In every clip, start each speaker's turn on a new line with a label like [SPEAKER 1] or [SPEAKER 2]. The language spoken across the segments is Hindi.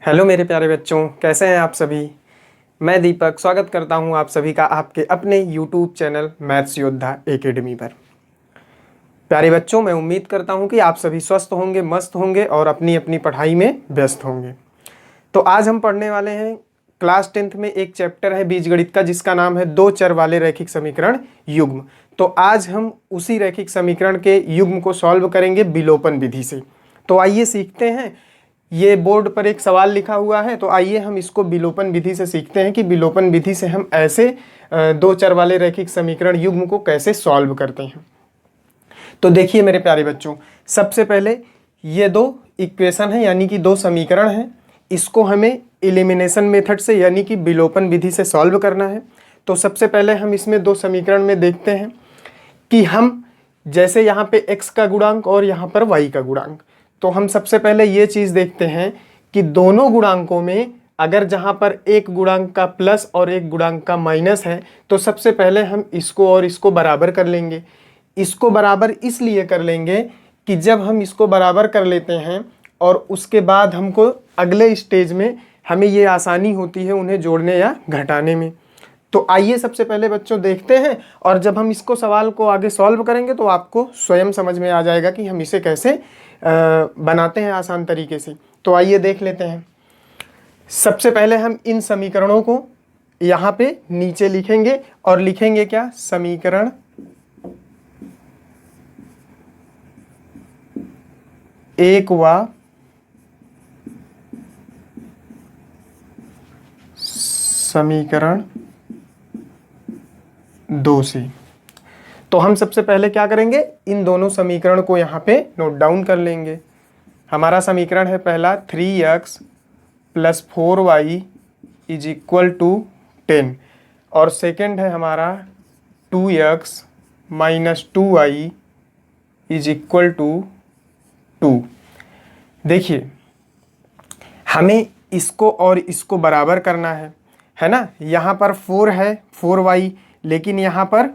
[SPEAKER 1] हेलो मेरे प्यारे बच्चों, कैसे हैं आप सभी। मैं दीपक स्वागत करता हूं आप सभी का आपके अपने यूट्यूब चैनल मैथ्स योद्धा एकेडमी पर। प्यारे बच्चों, मैं उम्मीद करता हूं कि आप सभी स्वस्थ होंगे, मस्त होंगे और अपनी अपनी पढ़ाई में व्यस्त होंगे। तो आज हम पढ़ने वाले हैं क्लास 10th में एक चैप्टर है बीजगणित का, जिसका नाम है दो चर वाले रैखिक समीकरण युग्म। तो आज हम उसी रैखिक समीकरण के युग्म को सॉल्व करेंगे विलोपन विधि से। तो आइए सीखते हैं। ये बोर्ड पर एक सवाल लिखा हुआ है, तो आइए हम इसको विलोपन विधि से सीखते हैं कि विलोपन विधि से हम ऐसे दो चर वाले रैखिक समीकरण युग्म को कैसे सॉल्व करते हैं। तो देखिए मेरे प्यारे बच्चों, सबसे पहले ये दो इक्वेशन है यानी कि दो समीकरण हैं, इसको हमें एलिमिनेशन मेथड से यानी कि विलोपन विधि से सॉल्व करना है। तो सबसे पहले हम इसमें दो समीकरण में देखते हैं कि हम जैसे यहाँ पे x का गुणांक और यहाँ पर y का गुणांक, तो हम सबसे पहले ये चीज़ देखते हैं कि दोनों गुणांकों में अगर जहाँ पर एक गुणांक का प्लस और एक गुणांक का माइनस है, तो सबसे पहले हम इसको और इसको बराबर कर लेंगे। इसको बराबर इसलिए कर लेंगे कि जब हम इसको बराबर कर लेते हैं और उसके बाद हमको अगले स्टेज में हमें ये आसानी होती है उन्हें जोड़ने या घटाने में। तो आइए सबसे पहले बच्चों देखते हैं, और जब हम इसको सवाल को आगे सॉल्व करेंगे तो आपको स्वयं समझ में आ जाएगा कि हम इसे कैसे बनाते हैं आसान तरीके से। तो आइए देख लेते हैं। सबसे पहले हम इन समीकरणों को यहाँ पे नीचे लिखेंगे और लिखेंगे क्या, समीकरण एक व समीकरण दो से। तो हम सबसे पहले क्या करेंगे, इन दोनों समीकरण को यहाँ पे नोट डाउन कर लेंगे। हमारा समीकरण है पहला 3x + 4y = 10 और सेकंड है हमारा 2x - 2y = 2। देखिए, हमें इसको और इसको बराबर करना है ना। यहाँ पर 4 है 4y, लेकिन यहाँ पर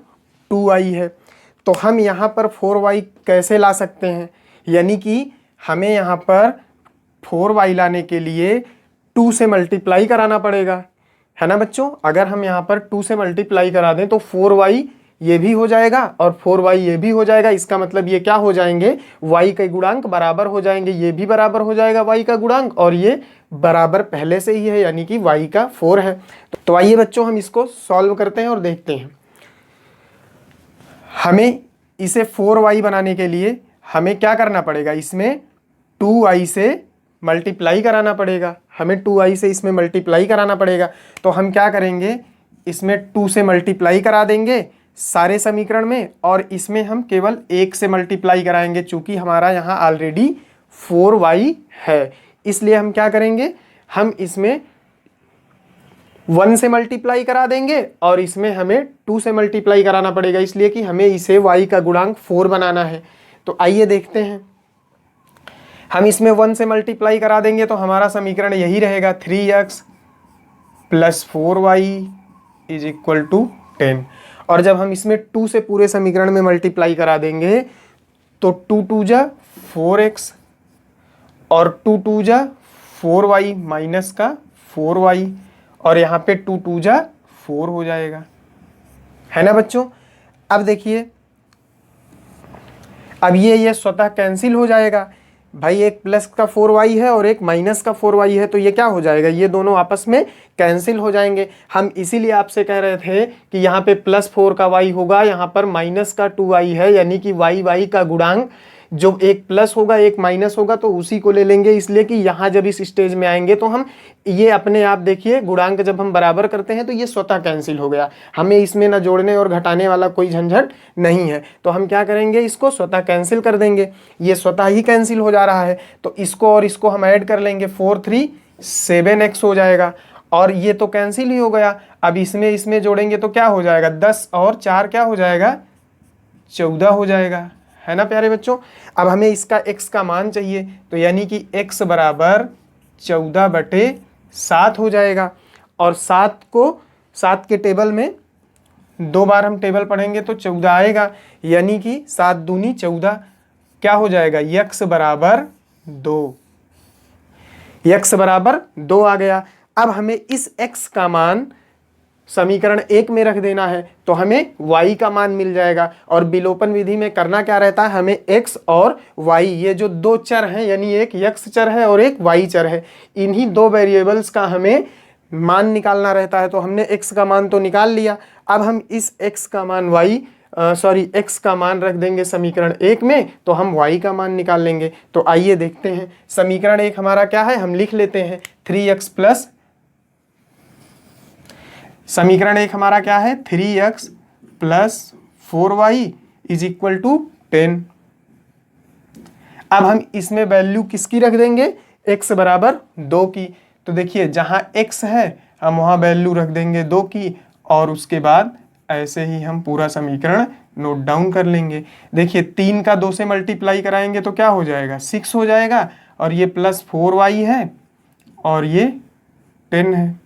[SPEAKER 1] 2y है। तो हम यहाँ पर 4y कैसे ला सकते हैं, यानी कि हमें यहाँ पर 4y लाने के लिए 2 से मल्टीप्लाई कराना पड़ेगा, है ना बच्चों। अगर हम यहाँ पर 2 से मल्टीप्लाई करा दें तो 4y ये भी हो जाएगा और 4y ये भी हो जाएगा। इसका मतलब ये क्या हो जाएंगे, y के गुणांक बराबर हो जाएंगे। ये भी बराबर हो जाएगा y का गुणांक, और ये बराबर पहले से ही है यानी कि y का 4 है। तो आइए बच्चों हम इसको सॉल्व करते हैं और देखते हैं। हमें इसे 4y बनाने के लिए हमें क्या करना पड़ेगा, इसमें 2y से मल्टीप्लाई कराना पड़ेगा। हमें 2y से इसमें मल्टीप्लाई कराना पड़ेगा। तो हम क्या करेंगे, इसमें 2 से मल्टीप्लाई करा देंगे सारे समीकरण में, और इसमें हम केवल 1 से मल्टीप्लाई कराएंगे। चूंकि हमारा यहाँ ऑलरेडी 4y है, इसलिए हम क्या करेंगे, हम इसमें 1 से मल्टीप्लाई करा देंगे और इसमें हमें 2 से मल्टीप्लाई कराना पड़ेगा, इसलिए कि हमें इसे y का गुणांक 4 बनाना है। तो आइए देखते हैं। हम इसमें 1 से मल्टीप्लाई करा देंगे तो हमारा समीकरण यही रहेगा, 3x + 4y = 10। और जब हम इसमें 2 से पूरे समीकरण में मल्टीप्लाई करा देंगे तो 2 2 जा 4x और 2 2 जा 4y माइनस का 4y, और यहाँ पे 2 2 जा 4 हो जाएगा, है ना बच्चों। अब देखिए, अब ये स्वतः कैंसिल हो जाएगा। भाई एक प्लस का 4y है और एक माइनस का 4y है, तो ये क्या हो जाएगा, ये दोनों आपस में कैंसिल हो जाएंगे। हम इसीलिए आपसे कह रहे थे कि यहाँ पे +4 का y होगा, यहाँ पर माइनस का 2y है, यानी कि y का गुणांक जो एक प्लस होगा एक माइनस होगा तो उसी को ले लेंगे। इसलिए कि यहाँ जब इस स्टेज में आएंगे तो हम ये अपने आप देखिए गुणांक जब हम बराबर करते हैं तो ये स्वतः कैंसिल हो गया। हमें इसमें ना जोड़ने और घटाने वाला कोई झंझट नहीं है। तो हम क्या करेंगे, इसको स्वतः कैंसिल कर देंगे। ये स्वतः ही कैंसिल हो जा रहा है, तो इसको और इसको हम ऐड कर लेंगे, 4 3 7x हो जाएगा, और ये तो कैंसिल ही हो गया। अब इसमें जोड़ेंगे तो क्या हो जाएगा, 10 और 4 क्या हो जाएगा, 14 हो जाएगा, है ना प्यारे बच्चों। अब हमें इसका x का मान चाहिए, तो यानी कि x बराबर 14/7 हो जाएगा। और 7 के टेबल में 2 बार हम टेबल पढ़ेंगे तो 14 आएगा, यानी कि 7 दूनी 14 क्या हो जाएगा, x बराबर 2। x बराबर 2 आ गया। अब हमें इस x का मान समीकरण 1 में रख देना है तो हमें y का मान मिल जाएगा। और विलोपन विधि में करना क्या रहता है, हमें x और y ये जो दो चर हैं, यानी एक x चर है और एक y चर है, इन्हीं दो वेरिएबल्स का हमें मान निकालना रहता है। तो हमने x का मान तो निकाल लिया, अब हम इस x का मान x का मान रख देंगे समीकरण 1 में, तो हम y का मान निकाल लेंगे। तो आइए देखते हैं, समीकरण 1 हमारा क्या है, हम लिख लेते हैं 3x प्लस, समीकरण 1 हमारा क्या है 3x plus 4y is equal to 10। अब हम इसमें वैल्यू किसकी रख देंगे, x बराबर 2 की। तो देखिए जहां x है हम वहां वैल्यू रख देंगे 2 की, और उसके बाद ऐसे ही हम पूरा समीकरण नोट डाउन कर लेंगे। देखिए 3 का 2 से मल्टीप्लाई कराएंगे तो क्या हो जाएगा, 6 हो जाएगा, और ये प्लस 4y है और ये 10 है।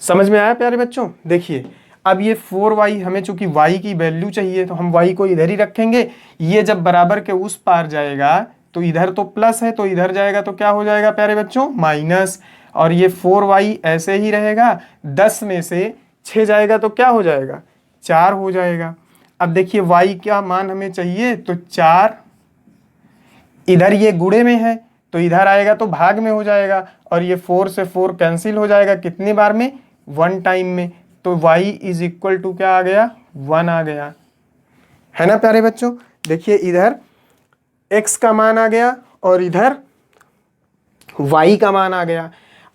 [SPEAKER 1] समझ में आया प्यारे बच्चों। देखिए अब ये 4y, हमें चूंकि y की वैल्यू चाहिए तो हम y को इधर ही रखेंगे। ये जब बराबर के उस पार जाएगा तो इधर तो प्लस है, तो इधर जाएगा तो क्या हो जाएगा प्यारे बच्चों, माइनस। और ये 4y ऐसे ही रहेगा, 10 में से 6 जाएगा तो क्या हो जाएगा, 4 हो जाएगा। अब देखिए y का मान हमें चाहिए तो 4, इधर ये गुणे में है तो इधर आएगा तो भाग में हो जाएगा, और ये 4 से 4 कैंसिल हो जाएगा, कितनी बार में, 1 टाइम में। तो y इज इक्वल टू क्या आ गया, 1 आ गया, है ना प्यारे बच्चों। देखिए इधर x का मान आ गया और इधर y का मान आ गया।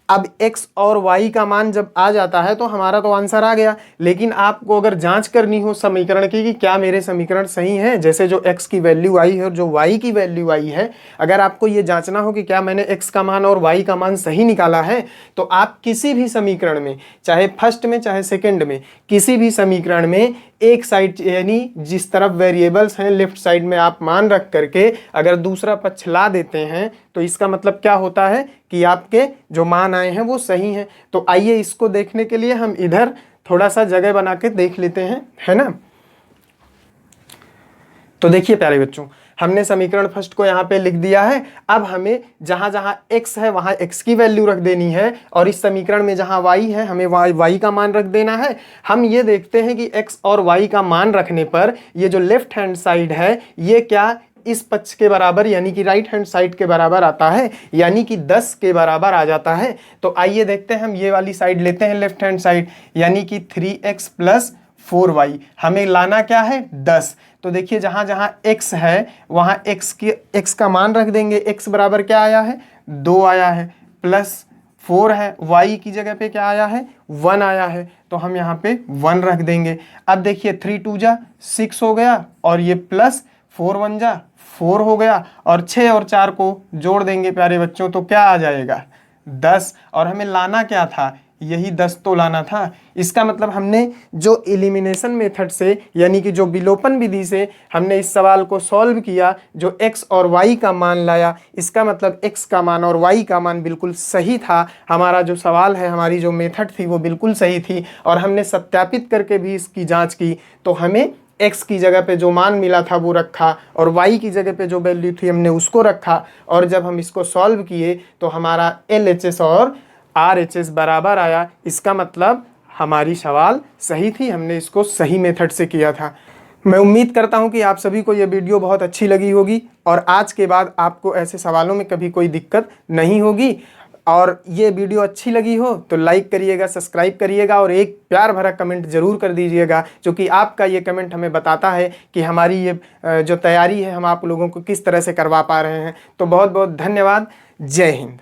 [SPEAKER 1] अब x और y का मान जब आ जाता है तो हमारा तो आंसर आ गया। लेकिन आपको अगर जांच करनी हो समीकरण की कि क्या मेरे समीकरण सही हैं, जैसे जो x की वैल्यू आई है और जो y की वैल्यू आई है, अगर आपको ये जांचना हो कि क्या मैंने x का मान और y का मान सही निकाला है, तो आप किसी भी समीकरण में, चाहे फर्स्ट में चाहे सेकेंड में, किसी भी समीकरण में एक साइड यानी जिस तरफ वेरिएबल्स हैं लेफ्ट साइड में आप मान रख करके अगर दूसरा पक्ष ला देते हैं तो इसका मतलब क्या होता है कि आपके जो मान आए हैं वो सही हैं। तो आइए इसको देखने के लिए हम इधर थोड़ा सा जगह बना के देख लेते हैं, है ना। तो देखिए प्यारे बच्चों, हमने समीकरण फर्स्ट को यहाँ पे लिख दिया है। अब हमें जहां जहां x है वहां x की वैल्यू रख देनी है, और इस समीकरण में जहां y है हमें y का मान रख देना है। हम ये देखते हैं कि x और y का मान रखने पर ये जो लेफ्ट हैंड साइड है ये क्या इस पक्ष के बराबर यानी कि राइट हैंड साइड के बराबर आता है, यानी कि 10 के बराबर आ जाता है। तो आइए देखते हैं, हम ये वाली साइड लेते हैं लेफ्ट हैंड साइड, यानी कि 3x प्लस 4y, हमें लाना क्या है 10। तो देखिए जहां जहां x है वहां x का मान रख देंगे। x बराबर क्या आया है, 2 आया है, प्लस 4 है, y की जगह पे क्या आया है, 1 आया है, तो हम यहाँ पे 1 रख देंगे। अब देखिए 3 2 जा 6 हो गया, और ये प्लस 4 1 जा 4 हो गया, और 6 और 4 को जोड़ देंगे प्यारे बच्चों तो क्या आ जाएगा 10। और हमें लाना क्या था, यही 10 तो लाना था। इसका मतलब हमने जो एलिमिनेशन मेथड से यानी कि जो विलोपन विधि से हमने इस सवाल को सॉल्व किया, जो x और y का मान लाया, इसका मतलब x का मान और y का मान बिल्कुल सही था। हमारा जो सवाल है, हमारी जो मेथड थी वो बिल्कुल सही थी, और हमने सत्यापित करके भी इसकी जांच की तो हमें x की जगह पे जो मान मिला था वो रखा, और y की जगह पे जो वैल्यू थी हमने उसको रखा, और जब हम इसको सॉल्व किए तो हमारा LHS और RHS बराबर आया। इसका मतलब हमारी सवाल सही थी, हमने इसको सही मेथड से किया था। मैं उम्मीद करता हूं कि आप सभी को यह वीडियो बहुत अच्छी लगी होगी, और आज के बाद आपको ऐसे सवालों में कभी कोई दिक्कत नहीं होगी। और ये वीडियो अच्छी लगी हो तो लाइक करिएगा, सब्सक्राइब करिएगा, और एक प्यार भरा कमेंट ज़रूर कर दीजिएगा, क्योंकि आपका ये कमेंट हमें बताता है कि हमारी ये जो तैयारी है हम आप लोगों को किस तरह से करवा पा रहे हैं। तो बहुत बहुत धन्यवाद। जय हिंद।